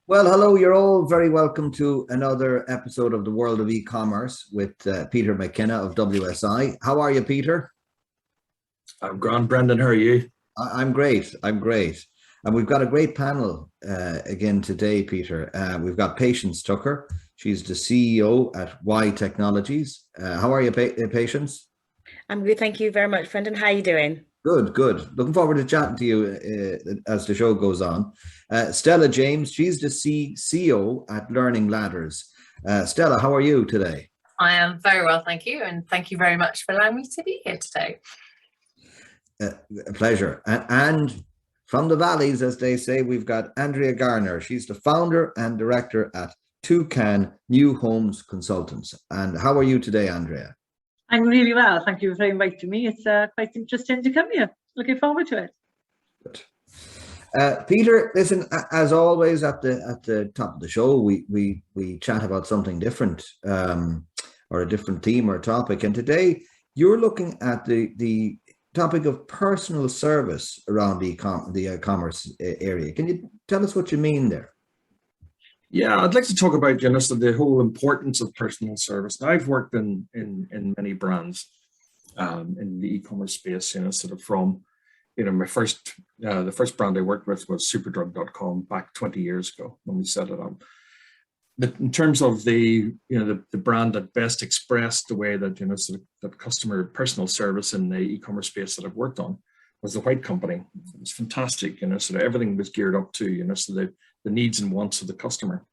Well, hello, you're all very welcome to another episode of the World of E-commerce with Peter McKenna of WSI. How are you, Peter? I'm grand, Brendan. How are you? I'm great. I'm great. And we've got a great panel again today, Peter. We've got Patience Tucker. She's the CEO at Y Technologies. How are you, Patience? I'm good. Thank you very much, Brendan. How are you doing? Good, good. Looking forward to chatting to you as the show goes on. Stella James, she's the CEO at Learning Ladders. Stella, how are you today? I am very well, thank you. And thank you very much for allowing me to be here today. A pleasure. And from the valleys, as they say, we've got Andrea Garner. She's the founder and director at Toucan New Homes Consultants. And how are you today, Andrea? I'm really well. Thank you for inviting me. It's quite interesting to come here. Looking forward to it. Good. Peter, listen, as always at the top of the show, we chat about something different or a different theme or topic. And today you're looking at the topic of personal service around the e-commerce area. Can you tell us what you mean there? Yeah, I'd like to talk about, so the whole importance of personal service. Now, I've worked in many brands in the e-commerce space, sort of from, my first, the first brand I worked with was superdrug.com back 20 years ago when we set it up. But in terms of the brand that best expressed the way that, sort of that customer personal service in the e-commerce space that I've worked on was the White Company. It was fantastic, sort of everything was geared up to, so the needs and wants of the customer.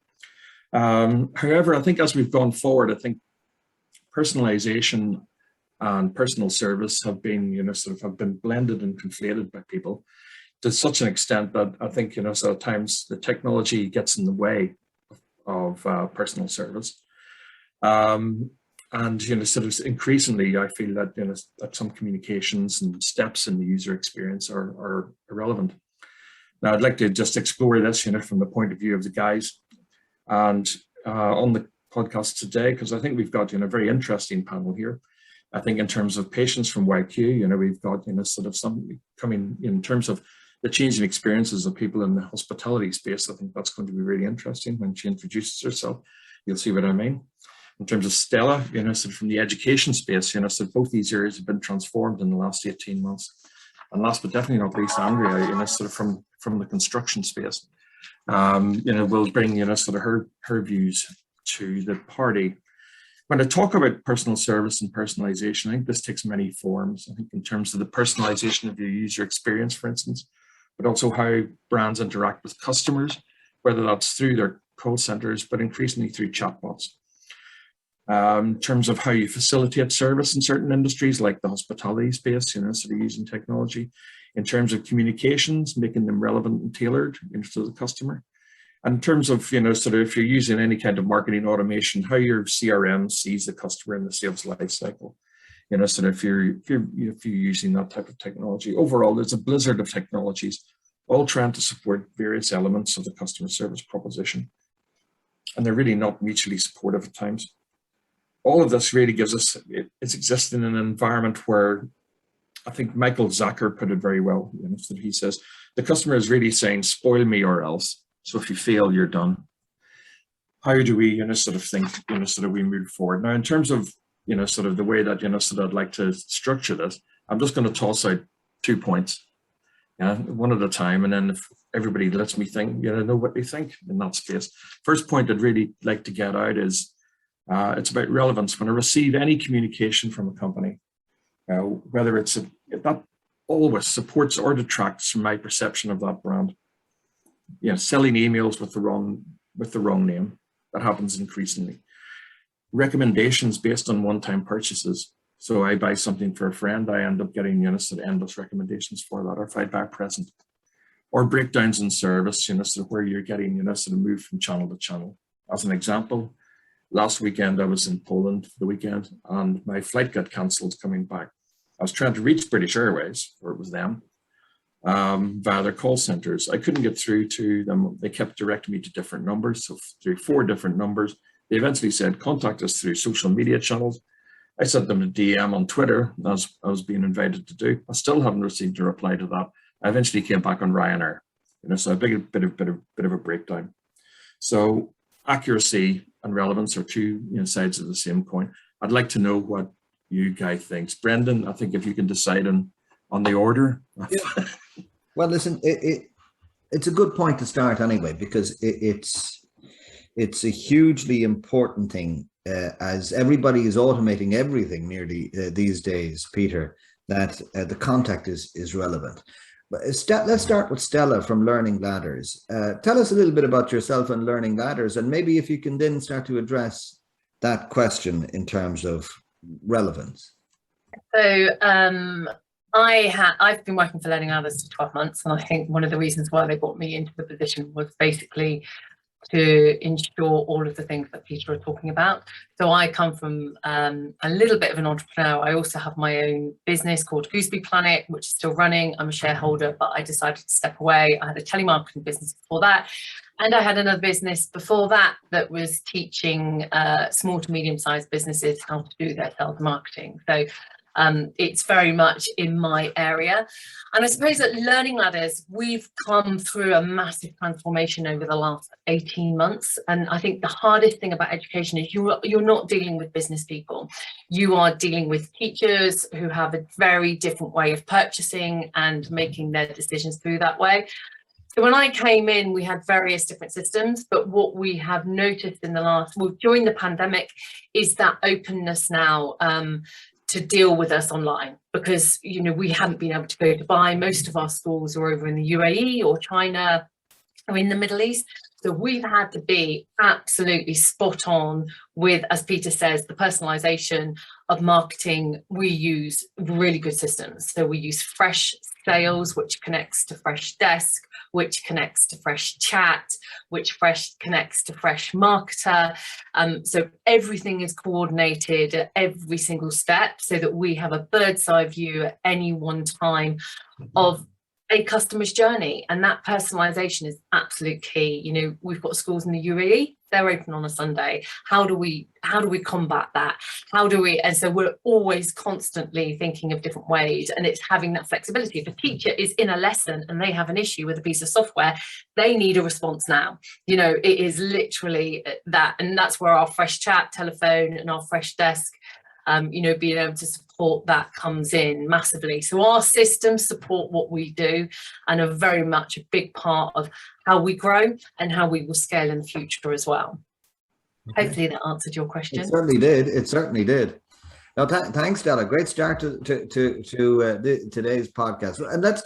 However, I think as we've gone forward, I think personalization and personal service have been, sort of have been blended and conflated by people to such an extent that I think, so at times the technology gets in the way of personal service. And, sort of increasingly, I feel that, that some communications and steps in the user experience are irrelevant. Now, I'd like to just explore this, from the point of view of the guys and on the podcast today, because I think we've got, a very interesting panel here. I think in terms of Patience from YQ, we've got, sort of some coming in terms of the changing experiences of people in the hospitality space. I think that's going to be really interesting when she introduces herself. You'll see what I mean. In terms of Stella, sort of from the education space, so both these areas have been transformed in the last 18 months. And last but definitely not least, Andrea, sort of from the construction space, will bring, sort of her views to the party. When I talk about personal service and personalization, I think this takes many forms. I think in terms of the personalization of your user experience, for instance, but also how brands interact with customers, whether that's through their call centers, but increasingly through chatbots. In terms of how you facilitate service in certain industries like the hospitality space, sort of using technology, in terms of communications, making them relevant and tailored to the customer. And in terms of, sort of if you're using any kind of marketing automation, how your CRM sees the customer in the sales life cycle. Sort of if you're using that type of technology. Overall, there's a blizzard of technologies all trying to support various elements of the customer service proposition. And they're really not mutually supportive at times. All of this really gives us, it's existing in an environment where I think Michael Zacher put it very well. So he says, the customer is really saying, spoil me or else. So if you fail, you're done. How do we, sort of think, sort of we move forward? Now, in terms of, sort of the way that, sort of I'd like to structure this, I'm just going to toss out 2 points, one at a time. And then if everybody lets me think, know what they think in that space. First point I'd really like to get out is, it's about relevance. When I receive any communication from a company, whether it's that always supports or detracts from my perception of that brand. Selling emails with the wrong name, that happens increasingly. Recommendations based on one-time purchases. So I buy something for a friend, I end up getting sort of endless recommendations for that, or if I buy a present. Or breakdowns in service, sort of where you're getting sort of moved from channel to channel. As an example, last weekend I was in Poland for the weekend and my flight got cancelled coming back. I was trying to reach British Airways, or it was them, via their call centers. I couldn't get through to them. They kept directing me to different numbers, so through 4 different numbers. They eventually said, contact us through social media channels. I sent them a DM on Twitter, as I was being invited to do. I still haven't received a reply to that. I eventually came back on Ryanair, so a bit of a breakdown. So accuracy and relevance are two sides of the same coin. I'd like to know what you guys think. Breandán, I think if you can decide on the order. Yeah. Well, listen, it's a good point to start anyway, because it's a hugely important thing, as everybody is automating everything nearly these days, Peter, that the contact is relevant. But let's start with Stella from Learning Ladders. Tell us a little bit about yourself and Learning Ladders, and maybe if you can then start to address that question in terms of relevance. So I've been working for Learning Ladders for 12 months, and I think one of the reasons why they brought me into the position was basically to ensure all of the things that Peter are talking about. So I come from a little bit of an entrepreneur. I also have my own business called Gooseberry Planet, which is still running. I'm a shareholder, but I decided to step away. I had a telemarketing business before that. And I had another business before that that was teaching small to medium-sized businesses how to do their sales marketing. So it's very much in my area. And I suppose at Learning Ladders, we've come through a massive transformation over the last 18 months. And I think the hardest thing about education is you're not dealing with business people. You are dealing with teachers who have a very different way of purchasing and making their decisions through that way. So when I came in, we had various different systems, but what we have noticed in during the pandemic is that openness now to deal with us online, because we hadn't been able to go to Dubai. Most of our schools are over in the UAE or China or in the Middle East. So we've had to be absolutely spot on with, as Peter says, the personalization of marketing. We use really good systems. So we use Fresh Sales, which connects to Fresh Desk, which connects to Fresh Chat, which connects to Fresh Marketer. So everything is coordinated at every single step so that we have a bird's eye view at any one time of a customer's journey, and that personalization is absolute key. We've got schools in the UAE, they're open on a Sunday. How do we combat that? And so we're always constantly thinking of different ways, and it's having that flexibility. If a teacher is in a lesson and they have an issue with a piece of software, they need a response now. It is literally that, and that's where our Fresh Chat telephone and our Fresh Desk being able to support that comes in massively. So our systems support what we do and are very much a big part of how we grow and how we will scale in the future as well. Okay. Hopefully that answered your question. It certainly did. It certainly did. Now, thanks, Stella. Great start to today's podcast. And let's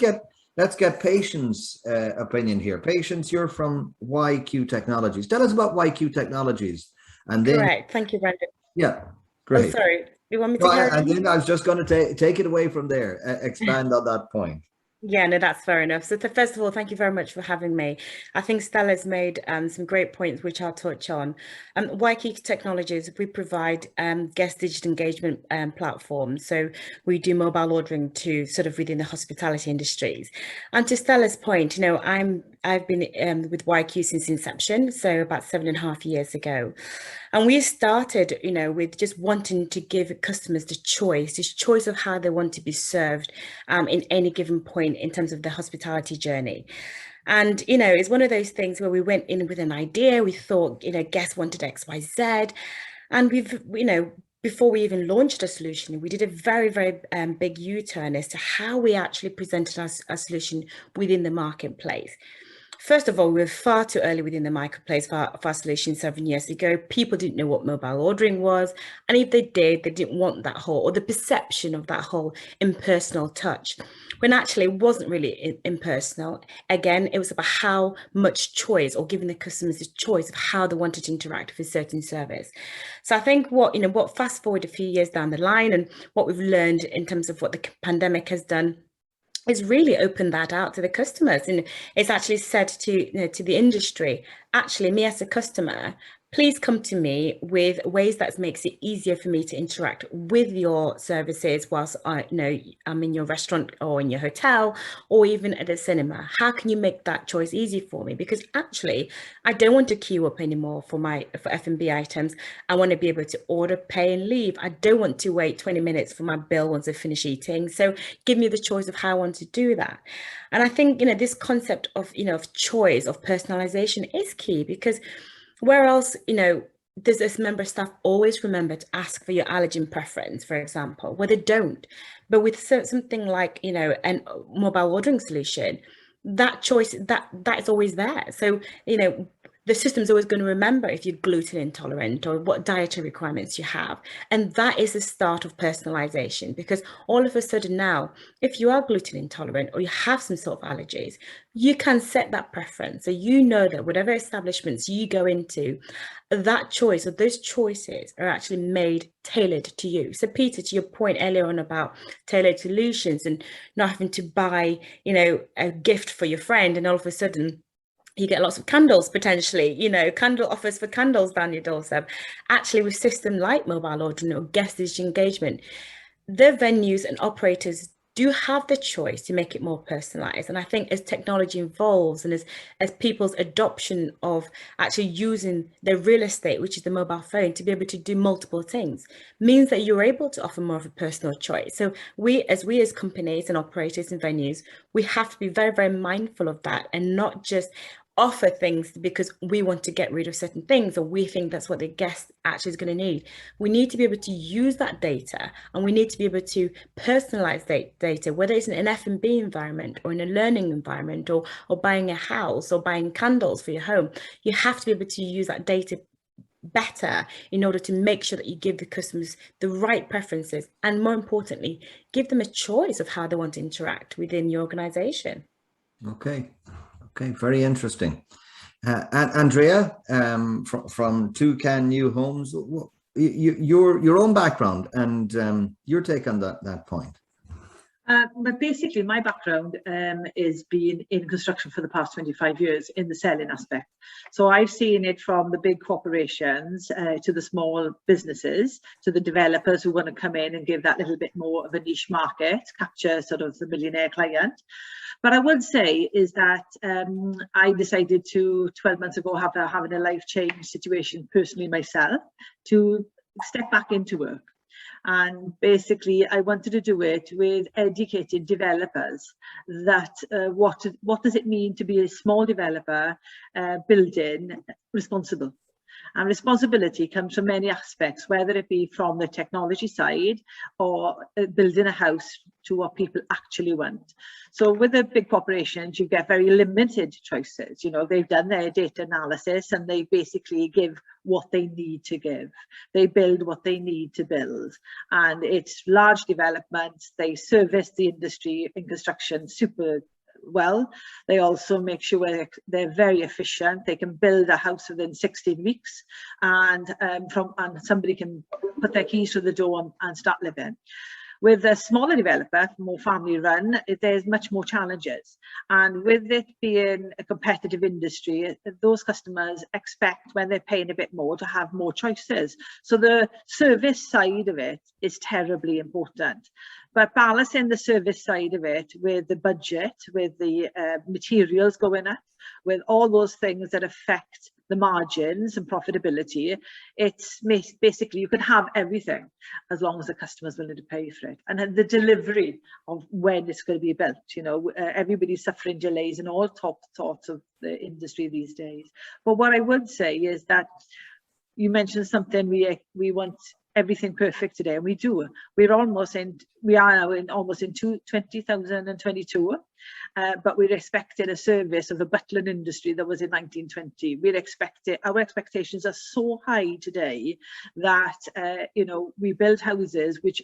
get Patience's opinion here. Patience, you're from YQ Technologies. Tell us about YQ Technologies. And then, correct. Thank you, Breandán. Yeah. Great. Oh, sorry. You want me to carry on? And then I was just going to take it away from there, expand on that point. Yeah, no, that's fair enough. So first of all, thank you very much for having me. I think Stella's made some great points, which I'll touch on. YQ Technologies, we provide guest digital engagement platforms. So we do mobile ordering to sort of within the hospitality industries. And to Stella's point, I've been with YQ since inception, so about 7.5 years ago. And we started, with just wanting to give customers this choice of how they want to be served in any given point in terms of the hospitality journey. And, it's one of those things where we went in with an idea, we thought, guests wanted X, Y, Z. And we've, before we even launched a solution, we did a very, very big U-turn as to how we actually presented our solution within the marketplace. First of all, we were far too early within the marketplace for our solution 7 years ago. People didn't know what mobile ordering was. And if they did, they didn't want that whole, or the perception of that whole impersonal touch, when actually it wasn't really impersonal. Again, it was about how much choice, or giving the customers the choice of how they wanted to interact with a certain service. So I think what fast forward a few years down the line, and what we've learned in terms of what the pandemic has done, is really opened that out to the customers. And it's actually said to the industry, actually, me as a customer, please come to me with ways that makes it easier for me to interact with your services whilst I'm in your restaurant or in your hotel or even at the cinema. How can you make that choice easy for me? Because actually, I don't want to queue up anymore for F&B items. I want to be able to order, pay and leave. I don't want to wait 20 minutes for my bill once I finish eating. So give me the choice of how I want to do that. And I think, this concept of, of choice, of personalization is key, because where else, does this member of staff always remember to ask for your allergen preference, for example? Well, they don't. But with something like, a mobile ordering solution, that choice, that is always there. So, the system's always going to remember if you're gluten intolerant or what dietary requirements you have. And that is the start of personalization, because all of a sudden now, if you are gluten intolerant or you have some sort of allergies, you can set that preference. So you know that whatever establishments you go into, that choice or those choices are actually made tailored to you. So Peter, to your point earlier on about tailored solutions and not having to buy, a gift for your friend and all of a sudden you get lots of candles potentially, candle offers for candles down your doorstep. Actually, with system like mobile ordering or guest digital engagement, the venues and operators do have the choice to make it more personalized. And I think as technology evolves and as people's adoption of actually using their real estate, which is the mobile phone, to be able to do multiple things, means that you're able to offer more of a personal choice. So we as companies and operators and venues, we have to be very, very mindful of that and not just offer things because we want to get rid of certain things or we think that's what the guest actually is going to need. We need to be able to use that data, and we need to be able to personalize data, whether it's in an F&B environment or in a learning environment or buying a house or buying candles for your home. You have to be able to use that data better in order to make sure that you give the customers the right preferences, and more importantly, give them a choice of how they want to interact within your organization. Okay, very interesting. And Andrea, from thankyou Homes, your own background and your take on that point. But basically, my background is being in construction for the past 25 years in the selling aspect. So I've seen it from the big corporations to the small businesses, to the developers who want to come in and give that little bit more of a niche market, capture sort of the millionaire client. But I would say is that I decided to 12 months ago having a life change situation personally myself to step back into work. And basically, I wanted to do it with educated developers that what does it mean to be a small developer building responsible. And responsibility comes from many aspects, whether it be from the technology side or building a house to what people actually want. So with the big corporations, you get very limited choices. They've done their data analysis and they basically give what they need to give. They build what they need to build. And it's large developments. They service the industry in construction super well. They also make sure they're very efficient. They can build a house within 16 weeks and somebody can put their keys through the door and start living. With a smaller developer, more family run, there's much more challenges. And with it being a competitive industry, those customers expect when they're paying a bit more to have more choices. So the service side of it is terribly important. But balancing the service side of it with the budget, with the materials going up, with all those things that affect the margins and profitability, it's basically you can have everything as long as the customer's willing to pay for it. And then the delivery of when it's going to be built, everybody's suffering delays in all sorts of the industry these days. But what I would say is that you mentioned something we want everything perfect today, and we do. We are now almost in 2022, but we're expecting a service of the Butland industry that was in 1920. Our expectations are so high today that we build houses which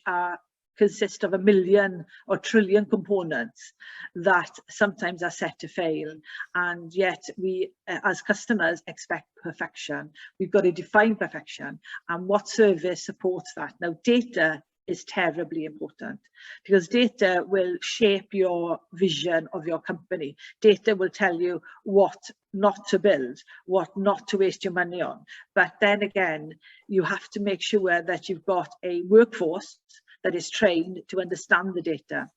consist of 1 million or trillion components that sometimes are set to fail, and yet we as customers expect perfection. We've got to define perfection and what service supports that. Now data is terribly important, because data will shape your vision of your company. Data will tell you what not to build, what not to waste your money on. But then again, you have to make sure that you've got a workforce that is trained to understand the data.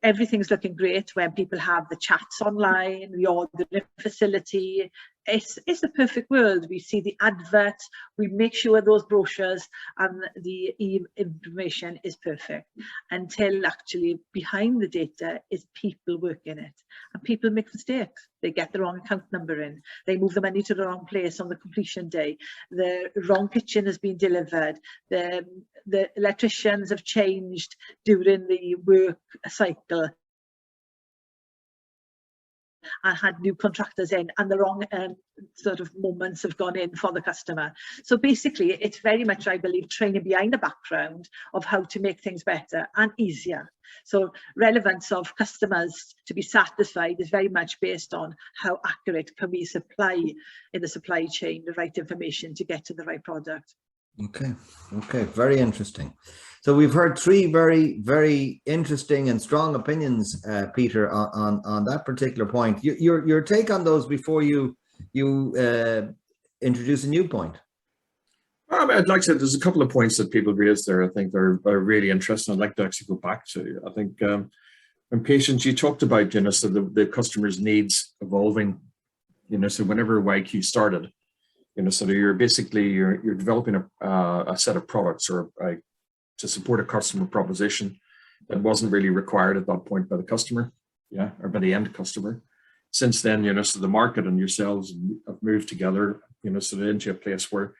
Everything's looking great when people have the chats online, the ordering facility. It's the perfect world. We see the adverts, we make sure those brochures and the information is perfect, until actually behind the data is people working it. And people make mistakes. They get the wrong account number in, they move the money to the wrong place on the completion day, the wrong kitchen has been delivered, the electricians have changed during the work cycle and had new contractors in, and the wrong sort of moments have gone in for the customer. So basically, it's very much, I believe, training behind the background of how to make things better and easier. So relevance of customers to be satisfied is very much based on how accurate can we supply in the supply chain the right information to get to the right product. Okay, very interesting. So we've heard three very, very interesting and strong opinions, Peter, on that particular point. Your take on those before you introduce a new point. I'd like to say there's a couple of points that people raised there. I think are really interesting. I'd like to actually go back to. I think in patience, you talked about, you know, so the customer's needs evolving. You know, so whenever YQ started, you know, so you're basically you're developing a set of products or to support a customer proposition that wasn't really required at that point by the customer, yeah, or by the end customer. Since then, you know, so the market and yourselves have moved together, you know, so into a place where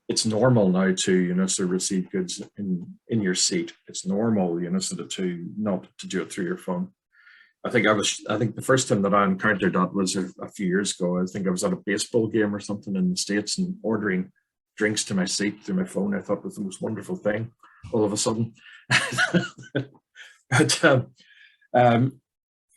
it's normal now to, you know, so receive goods in your seat. It's normal, you know, so to not to do it through your phone. I think the first time that I encountered that was a few years ago. I think I was at a baseball game or something in the States and ordering drinks to my seat through my phone. I thought it was the most wonderful thing all of a sudden.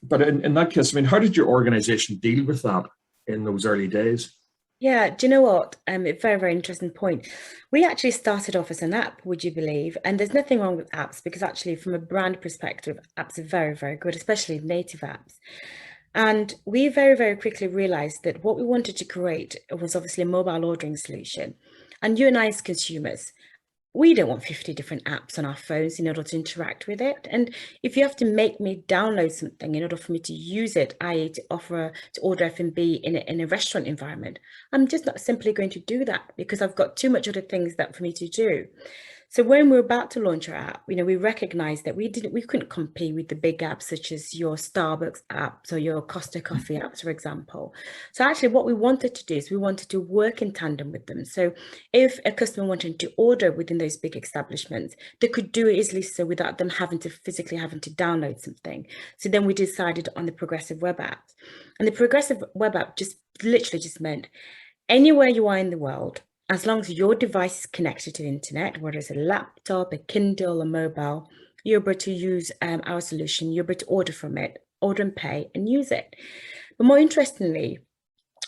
But in that case, I mean, how did your organization deal with that in those early days? Yeah, do you know what? A very, very interesting point. We actually started off as an app, would you believe? And there's nothing wrong with apps, because actually from a brand perspective, apps are very, very good, especially native apps. And we very, very quickly realized that what we wanted to create was obviously a mobile ordering solution. And you and I as consumers, we don't want 50 different apps on our phones in order to interact with it. And if you have to make me download something in order for me to use it, i.e. to order F&B in a restaurant environment, I'm just not simply going to do that, because I've got too much other things that for me to do. So when we're about to launch our app, you know, we recognized that we couldn't compete with the big apps such as your Starbucks apps or your Costa Coffee apps, for example. So actually what we wanted to do is we wanted to work in tandem with them. So if a customer wanted to order within those big establishments, they could do it easily so without them physically having to download something. So then we decided on the progressive web app. And the progressive web app literally meant anywhere you are in the world, as long as your device is connected to the internet, whether it's a laptop, a Kindle, a mobile, you're able to use our solution, you're able to order from it, order and pay and use it. But more interestingly,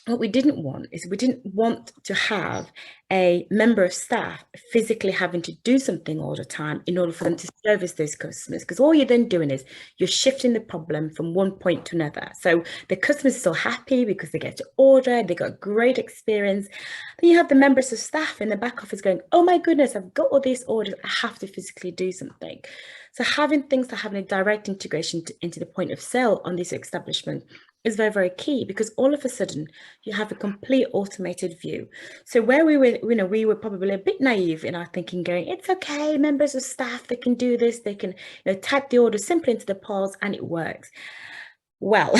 what we didn't want is we didn't want to have a member of staff physically having to do something all the time in order for them to service those customers, because all you're then doing is you're shifting the problem from one point to another. So the customer's still happy because they get to order, they got a great experience. Then you have the members of staff in the back office going, oh my goodness, I've got all these orders, I have to physically do something. So having things that have a direct integration into the point of sale on this establishment is very, very key, because all of a sudden you have a complete automated view. So where we were, you know, we were probably a bit naive in our thinking, going, it's okay, members of staff, they can do this, they can, you know, type the order simply into the POS and it works. Well,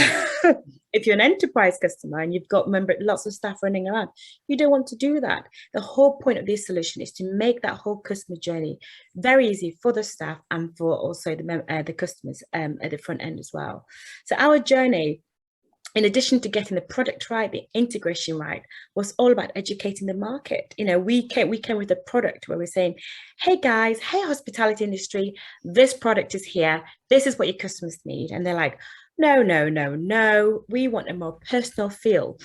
if you're an enterprise customer and you've got lots of staff running around, you don't want to do that. The whole point of this solution is to make that whole customer journey very easy for the staff and for also the customers at the front end as well. So our journey, in addition to getting the product right, the integration right, was all about educating the market. You know, we came with a product where we're saying, hey guys, hey hospitality industry, this product is here. This is what your customers need. And they're like, no, we want a more personal feel.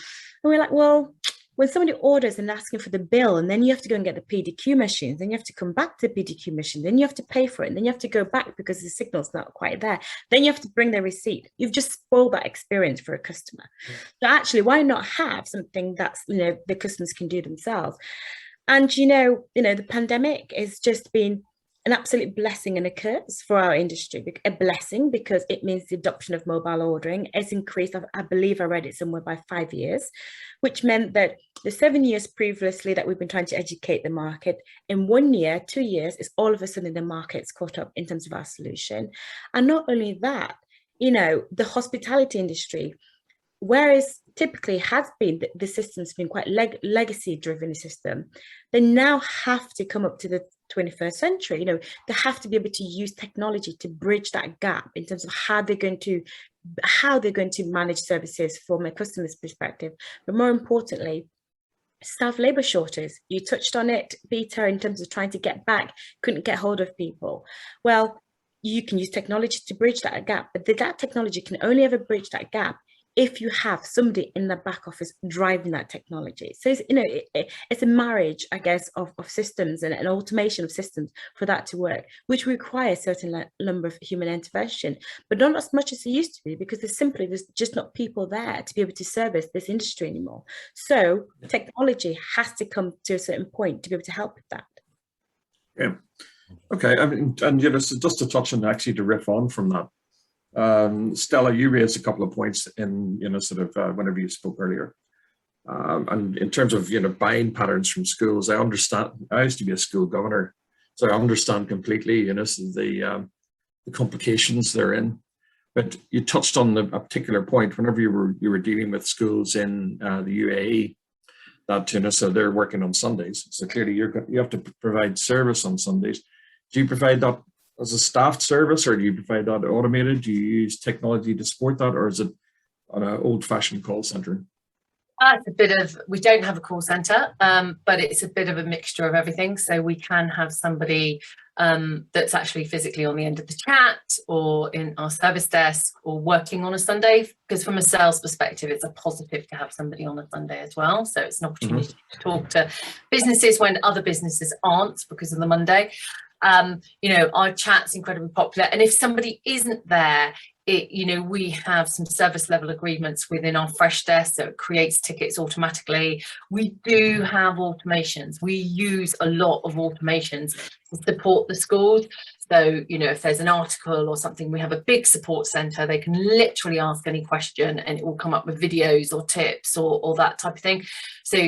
And we're like, well, when somebody orders and asking for the bill, and then you have to go and get the PDQ machine, then you have to come back to the PDQ machine, then you have to pay for it, and then you have to go back because the signal's not quite there. Then you have to bring their receipt. You've just spoiled that experience for a customer. So actually, why not have something that's, the customers can do themselves? And, the pandemic has just been an absolute blessing and a curse for our industry. A blessing because it means the adoption of mobile ordering has increased. I believe I read it somewhere by 5 years, which meant that the 7 years previously that we've been trying to educate the market, in 1 year, 2 years, is all of a sudden the market's caught up in terms of our solution. And not only that, the hospitality industry, whereas typically has been, the system's been quite legacy driven system, they now have to come up to the 21st century. They have to be able to use technology to bridge that gap in terms of how they're going to manage services from a customer's perspective. But more importantly, staff labor shortage. You touched on it, Peter, in terms of trying to get back, couldn't get hold of people. Well, you can use technology to bridge that gap, but that technology can only ever bridge that gap if you have somebody in the back office driving that technology. So it's a marriage, I guess, of systems and an automation of systems for that to work, which requires a certain number of human intervention, but not as much as it used to be, because there's just not people there to be able to service this industry anymore. So technology has to come to a certain point to be able to help with that. Yeah. Okay. I mean, and just to touch on, actually, to riff on from that. Stella, you raised a couple of points in, whenever you spoke earlier. And in terms of, buying patterns from schools, I understand. I used to be a school governor, so I understand completely, the complications they're in. But you touched on a particular point whenever you were dealing with schools in the UAE, that, so they're working on Sundays. So clearly you have to provide service on Sundays. Do you provide that as a staffed service, or do you provide that automated? Do you use technology to support that, or is it on an old-fashioned call center? It's a bit of, we don't have a call center, but it's a bit of a mixture of everything. So we can have somebody that's actually physically on the end of the chat, or in our service desk, or working on a Sunday, because from a sales perspective, it's a positive to have somebody on a Sunday as well. So it's an opportunity to talk to businesses when other businesses aren't, because of the Monday. Our chat's incredibly popular, and if somebody isn't there, we have some service level agreements within our fresh desk, so it creates tickets automatically. We do have automations. We use a lot of automations to support the schools. So, if there's an article or something, we have a big support center. They can literally ask any question and it will come up with videos or tips or that type of thing. So,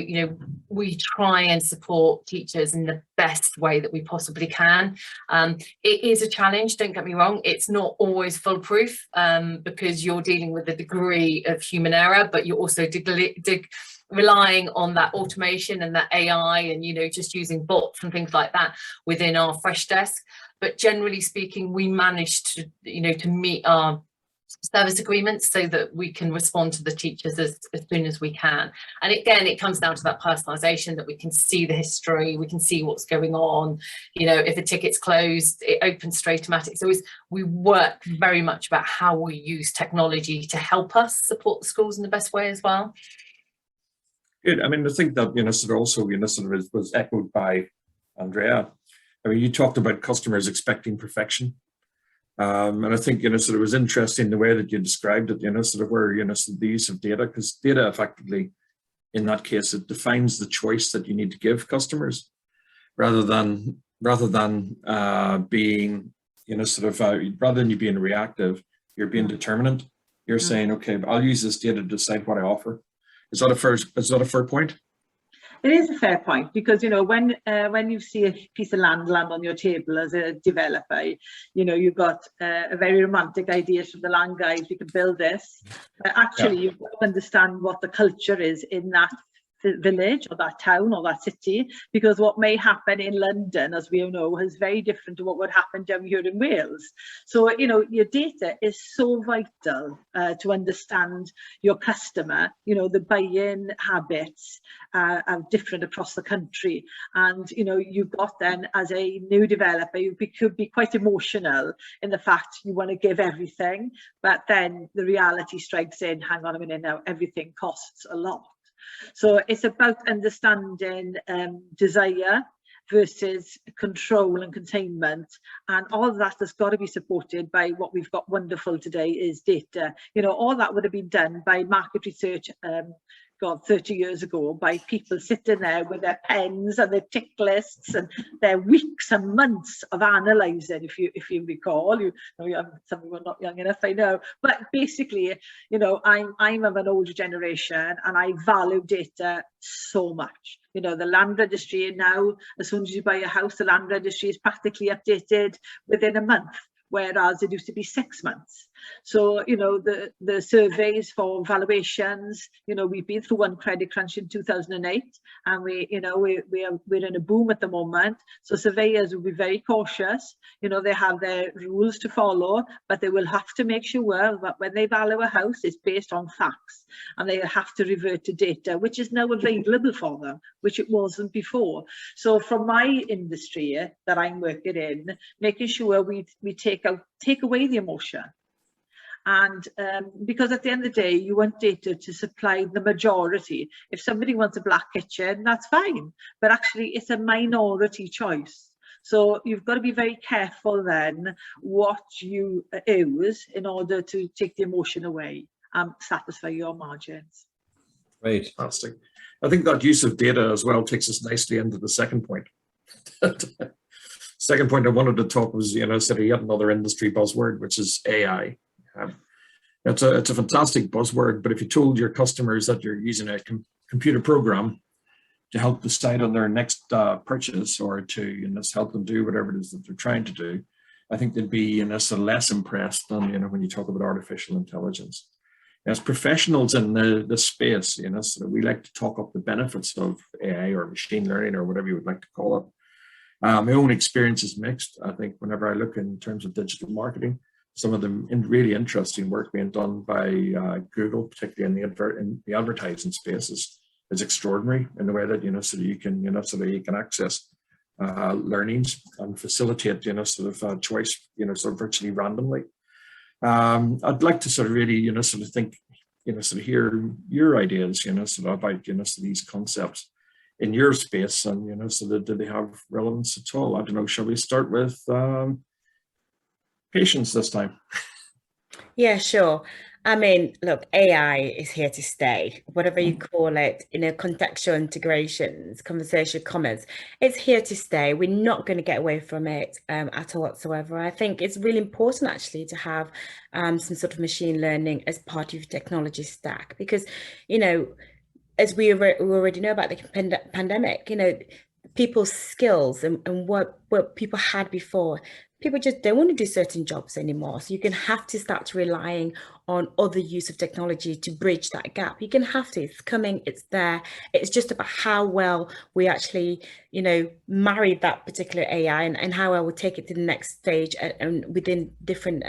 we try and support teachers in the best way that we possibly can. It is a challenge, don't get me wrong. It's not always foolproof, because you're dealing with a degree of human error, but you're also relying on that automation and that AI and, just using bots and things like that within our fresh desk. But generally speaking, we managed to, to meet our service agreements so that we can respond to the teachers as soon as we can. And again, it comes down to that personalization, that we can see the history, we can see what's going on. If a ticket's closed, it opens straight automatic. So we work very much about how we use technology to help us support the schools in the best way as well. Good. I mean, I think that, also, was echoed by Andrea. I mean, you talked about customers expecting perfection. And I think, it was interesting the way that you described it, where, the use of data, because data effectively, in that case, it defines the choice that you need to give customers, rather than being, rather than you being reactive, you're being determinant. You're saying, okay, I'll use this data to decide what I offer. Is that a fair point? It is a fair point, because when you see a piece of land on your table as a developer, you've got a very romantic ideas from the land guys. We can build this, but actually you've got to understand what the culture is in that village or that town or that city, because what may happen in London, as we all know, is very different to what would happen down here in Wales. So your data is so vital to understand your customer. The buy-in habits are different across the country, and you've got then, as a new developer, you could be quite emotional in the fact you want to give everything, but then the reality strikes in. Hang on a minute now, everything costs a lot. So it's about understanding desire versus control and containment, and all of that has got to be supported by what we've got wonderful today is data. You know, all that would have been done by market research 30 years ago, by people sitting there with their pens and their tick lists and their weeks and months of analysing, if you recall. You know, some people are not young enough, I know, but basically, you know, I'm of an older generation and I value data so much. You know, the land registry now, as soon as you buy a house, the land registry is practically updated within a month, whereas it used to be 6 months. So, you know, the surveys for valuations, you know, we've been through one credit crunch in 2008, and we're in a boom at the moment. So surveyors will be very cautious. You know, they have their rules to follow, but they will have to make sure that when they value a house, it's based on facts, and they have to revert to data, which is now available for them, which it wasn't before. So from my industry that I'm working in, making sure we take away the emotion. And because at the end of the day, you want data to supply the majority. If somebody wants a black kitchen, that's fine, but actually it's a minority choice. So you've got to be very careful then what you use in order to take the emotion away and satisfy your margins. Great. Fantastic. I think that use of data as well takes us nicely into the second point. Second point I wanted to talk was, you know, sort of yet another industry buzzword, which is AI. It's a fantastic buzzword, but if you told your customers that you're using a computer program to help decide on their next purchase, or to, you know, help them do whatever it is that they're trying to do, I think they'd be, you know, sort of less impressed than, you know, when you talk about artificial intelligence. As professionals in the space, you know, so we like to talk up the benefits of AI or machine learning or whatever you would like to call it. My own experience is mixed. I think whenever I look in terms of digital marketing, some of the really interesting work being done by Google, particularly in the advertising space, is extraordinary in the way that, you know, so that you can, you know, so that you can access learnings and facilitate, you know, sort of choice, you know, sort of virtually randomly. I'd like to sort of really, you know, sort of think, you know, sort of hear your ideas, you know, sort of about, you know, so these concepts in your space, and, you know, so that do they have relevance at all? I don't know. Shall we start with Patience this time? Yeah, sure. I mean, look, AI is here to stay, whatever you call it, you know, contextual integrations, conversational commerce, it's here to stay. We're not going to get away from it at all whatsoever. I think it's really important actually to have some sort of machine learning as part of your technology stack, because, you know, as we already know about the pandemic, you know, people's skills and what people had before, people just don't want to do certain jobs anymore. So you're going to have to start relying on other use of technology to bridge that gap. You're going to have to. It's coming. It's there. It's just about how well we actually, you know, marry that particular AI and how well we take it to the next stage and within different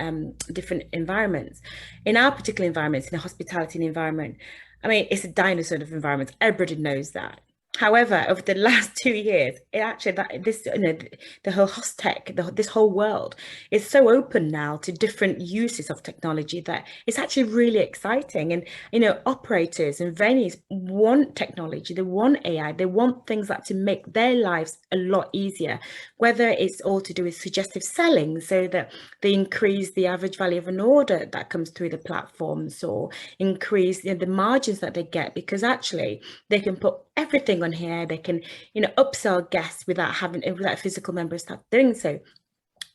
environments. In our particular environments, in the hospitality environment, I mean, it's a dinosaur of environment. Everybody knows that. However, over the last 2 years, it actually the whole hostech, this whole world is so open now to different uses of technology that it's actually really exciting. And, you know, operators and venues want technology, they want AI, they want things that to make their lives a lot easier, whether it's all to do with suggestive selling, so that they increase the average value of an order that comes through the platforms, or increase, you know, the margins that they get, because actually they can put everything on here. They can, you know, upsell guests without a physical member of staff doing so.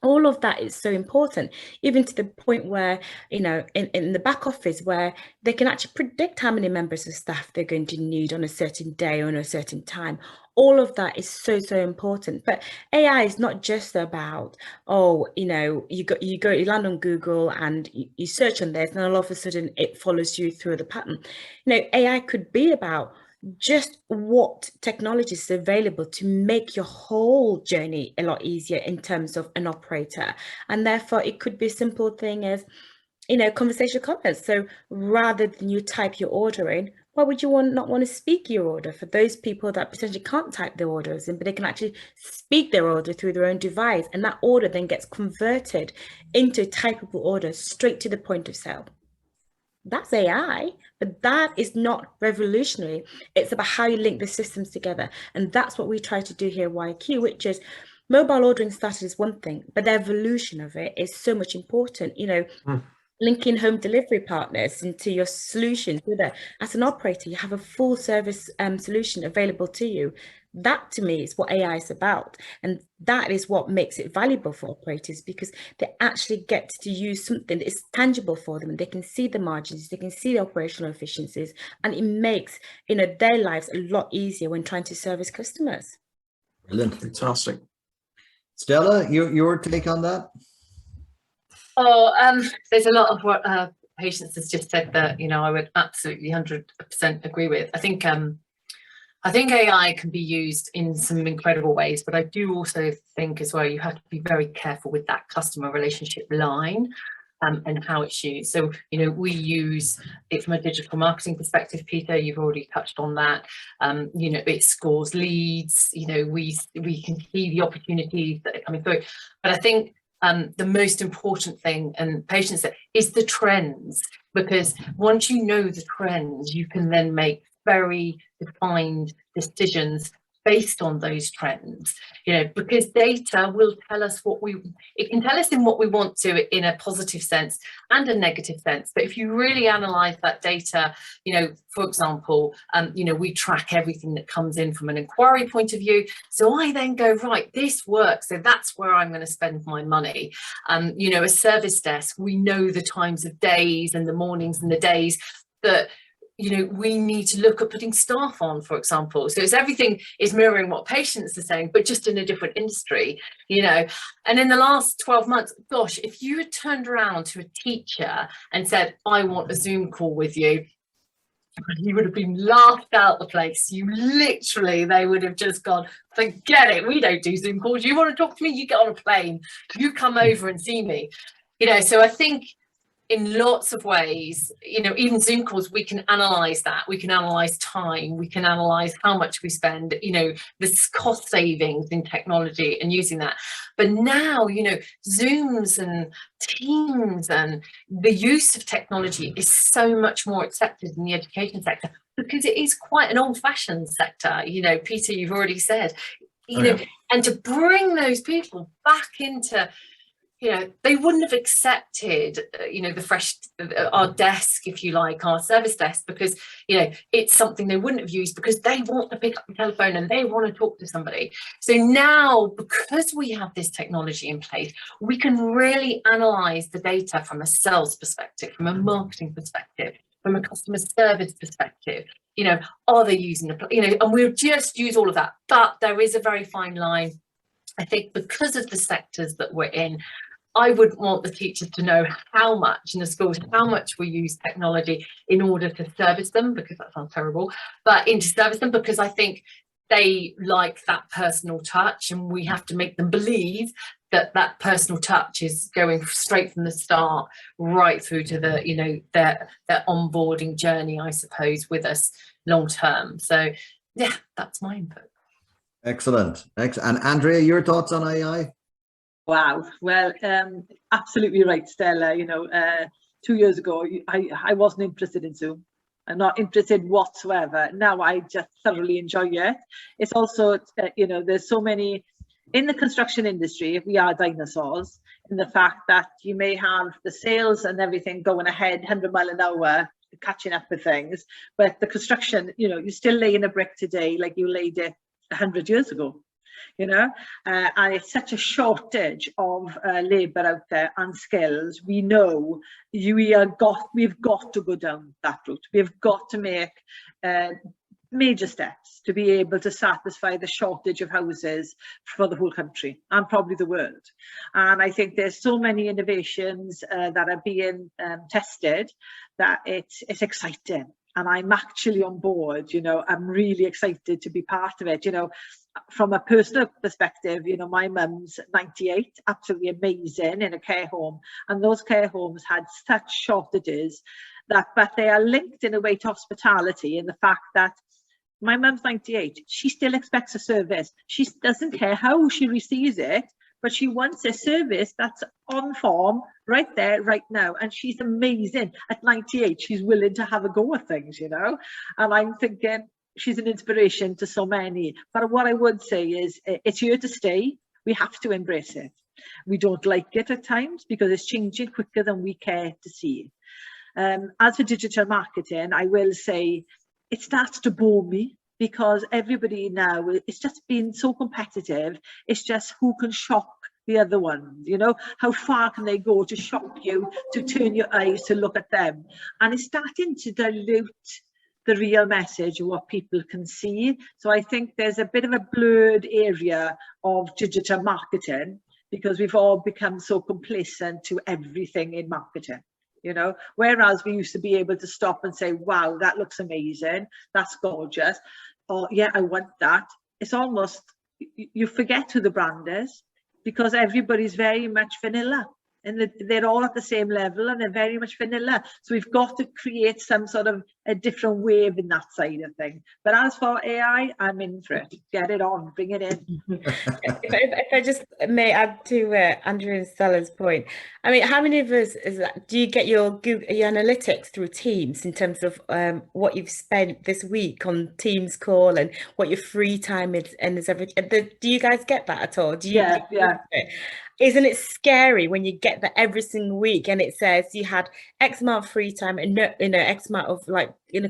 All of that is so important, even to the point where, you know, in the back office, where they can actually predict how many members of staff they're going to need on a certain day or on a certain time. All of that is so important. But AI is not just about, oh, you know, you land on Google and you search on this, and all of a sudden it follows you through the pattern. You know, AI could be about just what technology is available to make your whole journey a lot easier in terms of an operator. And therefore it could be a simple thing as, you know, conversational commerce. So rather than you type your order in, why would you not want to speak your order? For those people that potentially can't type their orders in, but they can actually speak their order through their own device, and that order then gets converted into a typable order straight to the point of sale. That's AI, but that is not revolutionary. It's about how you link the systems together. And that's what we try to do here at YQ, which is mobile ordering started as one thing, but the evolution of it is so much important. You know, linking home delivery partners into your solution so that as an operator, you have a full service solution available to you. That to me is what AI is about. And that is what makes it valuable for operators, because they actually get to use something that is tangible for them, and they can see the margins, they can see the operational efficiencies, and it makes, you know, their lives a lot easier when trying to service customers. Brilliant. Fantastic. Stella, your take on that? Oh, there's a lot of what Patience has just said that, you know, I would absolutely 100% agree with. I think AI can be used in some incredible ways, but I do also think as well, you have to be very careful with that customer relationship line and how it's used. So, you know, we use it from a digital marketing perspective. Peter, you've already touched on that. You know, it scores leads, you know, we can see the opportunities that are coming through. But I think the most important thing, and Patience, is the trends, because once you know the trends, you can then make very defined decisions based on those trends, you know, because data will tell us it can tell us in what we want to, in a positive sense and a negative sense. But if you really analyze that data, you know, for example, you know, we track everything that comes in from an inquiry point of view. So I then go, right, this works, so that's where I'm going to spend my money. You know, a service desk, we know the times of days and the mornings and the days that, you know, we need to look at putting staff on, for example. So it's everything is mirroring what Patience are saying, but just in a different industry, you know. And in the last 12 months, gosh, if you had turned around to a teacher and said, I want a Zoom call with you, you would have been laughed out the place. They would have just gone, forget it, we don't do Zoom calls. You want to talk to me, you get on a plane, you come over and see me. You know, so I think in lots of ways, you know, even Zoom calls, we can analyze that. We can analyze time. We can analyze how much we spend, you know, this cost savings in technology and using that. But now, you know, Zooms and Teams and the use of technology is so much more accepted in the education sector, because it is quite an old-fashioned sector. You know, Peter, you've already said, you know, and to bring those people back into, you know, they wouldn't have accepted, you know, our desk, if you like, our service desk, because, you know, it's something they wouldn't have used, because they want to pick up the telephone and they want to talk to somebody. So now, because we have this technology in place, we can really analyze the data from a sales perspective, from a marketing perspective, from a customer service perspective. You know, are they using the, you know, and we'll just use all of that. But there is a very fine line. I think because of the sectors that we're in, I wouldn't want the teachers to know how much, in the schools, how much we use technology in order to service them, because that sounds terrible, but to service them, because I think they like that personal touch, and we have to make them believe that that personal touch is going straight from the start right through to the, you know, their onboarding journey, I suppose, with us long term. So yeah, that's my input. Excellent. And Andrea, your thoughts on AI? Wow. Well, absolutely right, Stella. You know, 2 years ago, I wasn't interested in Zoom. I'm not interested whatsoever. Now I just thoroughly enjoy it. It's also, you know, there's so many in the construction industry. We are dinosaurs in the fact that you may have the sales and everything going ahead 100 miles an hour, catching up with things, but the construction, you know, you're still laying a brick today like you laid it 100 years ago. You know, and it's such a shortage of labour out there and skills. We know we've got to go down that route. We've got to make major steps to be able to satisfy the shortage of houses for the whole country and probably the world. And I think there's so many innovations that are being tested that it's exciting. And I'm actually on board, you know, I'm really excited to be part of it. You know, from a personal perspective, you know, my mum's 98, absolutely amazing in a care home. And those care homes had such shortages but they are linked in a way to hospitality, in the fact that my mum's 98, she still expects a service. She doesn't care how she receives it, but she wants a service that's on form right there, right now. And she's amazing. At 98, she's willing to have a go at things, you know. And I'm thinking she's an inspiration to so many. But what I would say is it's here to stay. We have to embrace it. We don't like it at times because it's changing quicker than we care to see. As for digital marketing, I will say it starts to bore me because everybody now, it's just been so competitive. It's just who can shock the other one, you know, how far can they go to shock you, to turn your eyes to look at them. And it's starting to dilute the real message of what people can see. So I think there's a bit of a blurred area of digital marketing because we've all become so complacent to everything in marketing, you know, whereas we used to be able to stop and say, wow, that looks amazing, that's gorgeous, or yeah, I want that. It's almost, you forget who the brand is because everybody's very much vanilla. And they're all at the same level and they're very much vanilla. So we've got to create some sort of a different wave in that side of things. But as for AI, I'm in for it. Get it on, bring it in. If I just may add to Andrew and Stella's point, I mean, how many of us do you get your analytics through Teams in terms of what you've spent this week on Teams call and what your free time is and is everything? Do you guys get that at all? Do you? Yeah. Isn't it scary when you get that every single week and it says you had X amount of free time and X amount of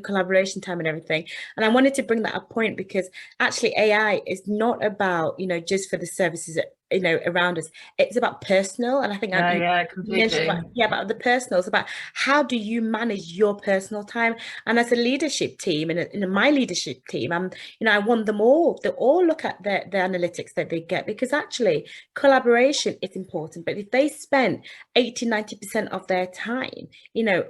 collaboration time and everything? And I wanted to bring that up point because actually AI is not about, just for the services around us. It's about personal, and I think completely. about the personal. It's about how do you manage your personal time. And as a leadership team, and in my leadership team, I want them all to look at the analytics that they get, because actually collaboration is important. But if they spend 80-90% of their time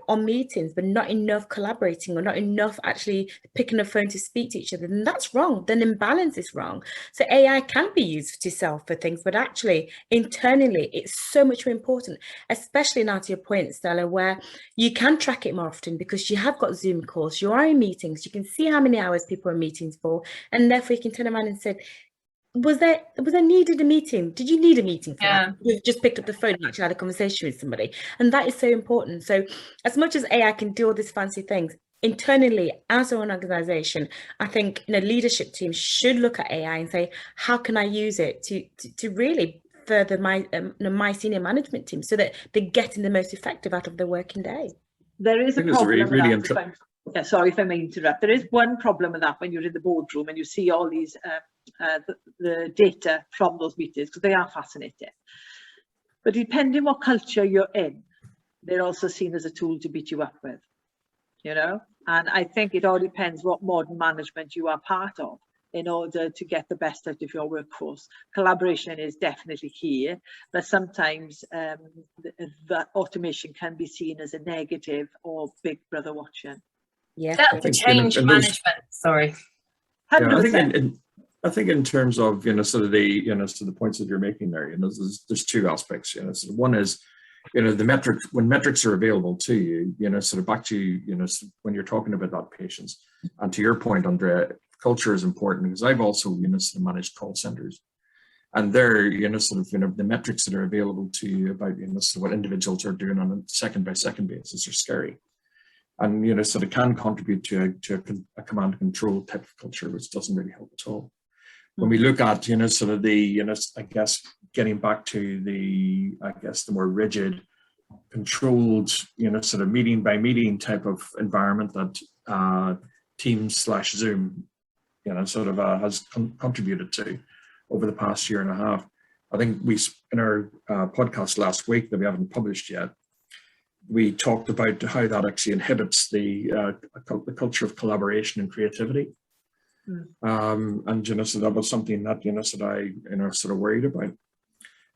on meetings but not enough collaborating or not enough actually picking a phone to speak to each other, then that's wrong. Then imbalance is wrong. So AI can be used to sell for things, but actually internally it's so much more important, especially now to your point, Stella, where you can track it more often because you have got Zoom calls, you are in meetings, you can see how many hours people are in meetings for, and therefore you can turn around and say, was there needed a meeting? Did you need a meeting for that? You've just picked up the phone and actually had a conversation with somebody, and that is so important. So as much as AI can do all these fancy things, internally as an organization, I think leadership teams should look at AI and say, how can I use it to really further my senior management team so that they're getting the most effective out of their working day? There is a problem with that. Sorry if I may interrupt. There is one problem with that when you're in the boardroom and you see all these the data from those meetings, because they are fascinating. But depending what culture you're in, they're also seen as a tool to beat you up with, and I think it all depends what modern management you are part of in order to get the best out of your workforce. Collaboration is definitely key, but sometimes that automation can be seen as a negative or big brother watching. Yeah, change management. Sorry. Yeah, I think in terms of sort of the points that you're making there, there's two aspects. So one is the metrics, when metrics are available to you, sort of back to when you're talking about that patience, and to your point, Andrea, culture is important, because I've also sort of managed call centers, and there the metrics that are available to you about sort of what individuals are doing on a second by second basis are scary. And sort of can contribute to a command and control type of culture, which doesn't really help at all. When we look at sort of the I guess getting back to the more rigid, controlled sort of meeting by meeting type of environment that Teams/Zoom sort of has contributed to over the past year and a half. I think we in our podcast last week that we haven't published yet, we talked about how that actually inhibits the culture of collaboration and creativity. And so that was something that I sort of worried about.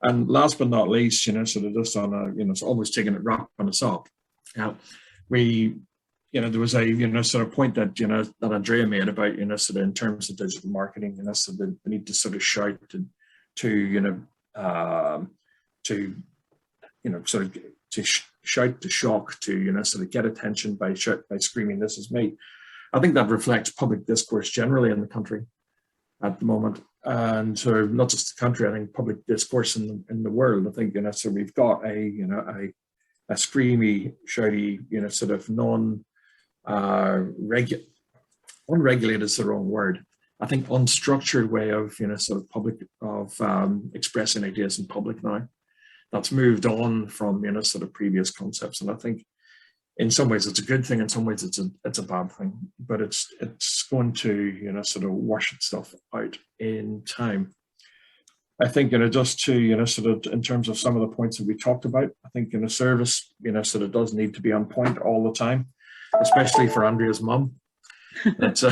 And last but not least, sort of just on a almost taking it, wrapping us up. We there was a sort of point that that Andrea made about sort of in terms of digital marketing, so the need to sort of shout shout to shock, to sort of get attention by screaming, "This is me." I think that reflects public discourse generally in the country at the moment. and sort of not just the country, I think public discourse in the world. I think, you know, so we've got a screamy, shouty, you know, sort of unregulated is the wrong word. I think unstructured way of, you know, sort of expressing ideas in public now. That's moved on from, you know, sort of previous concepts, and I think in some ways it's a good thing, in some ways it's a bad thing, but it's going to, you know, sort of wash itself out in time. I think, you know, just to, you know, sort of in terms of some of the points that we talked about, I think, you know, service, you know, sort of does need to be on point all the time, especially for Andrea's mum. It's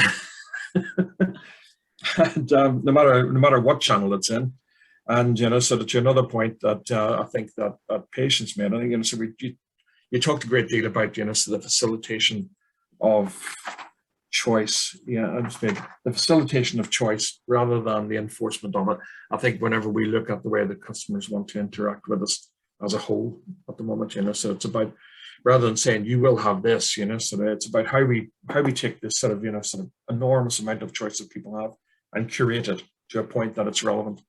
and no matter what channel it's in. And, you know, sort of to another point that I think that patients made, I think, you know, so you talked a great deal about, you know, so the facilitation of choice. Yeah, I just made the facilitation of choice rather than the enforcement of it. I think whenever we look at the way the customers want to interact with us as a whole at the moment, you know, so it's about, rather than saying you will have this, you know, so it's about how we take this sort of, you know, sort of enormous amount of choice that people have and curate it to a point that it's relevant.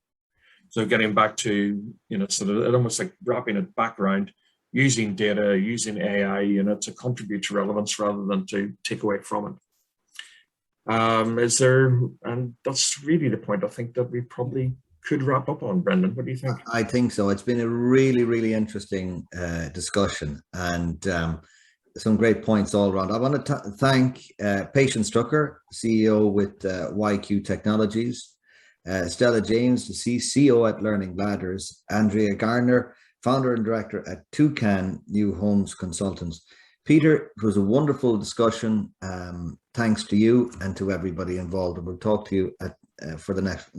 So getting back to, you know, sort of it almost like wrapping it back around, using data, using AI, you know, to contribute to relevance rather than to take away from it. And that's really the point I think that we probably could wrap up on. Breandán, what do you think? I think so. It's been a really, really interesting discussion, and some great points all around. I want to thank Patience Strucker, CEO with YQ Technologies, Stella James, the CCO at Learning Ladders, Andrea Garner, founder and director at Toucan New Homes Consultants. Peter, it was a wonderful discussion. Thanks to you and to everybody involved. And we'll talk to you for the next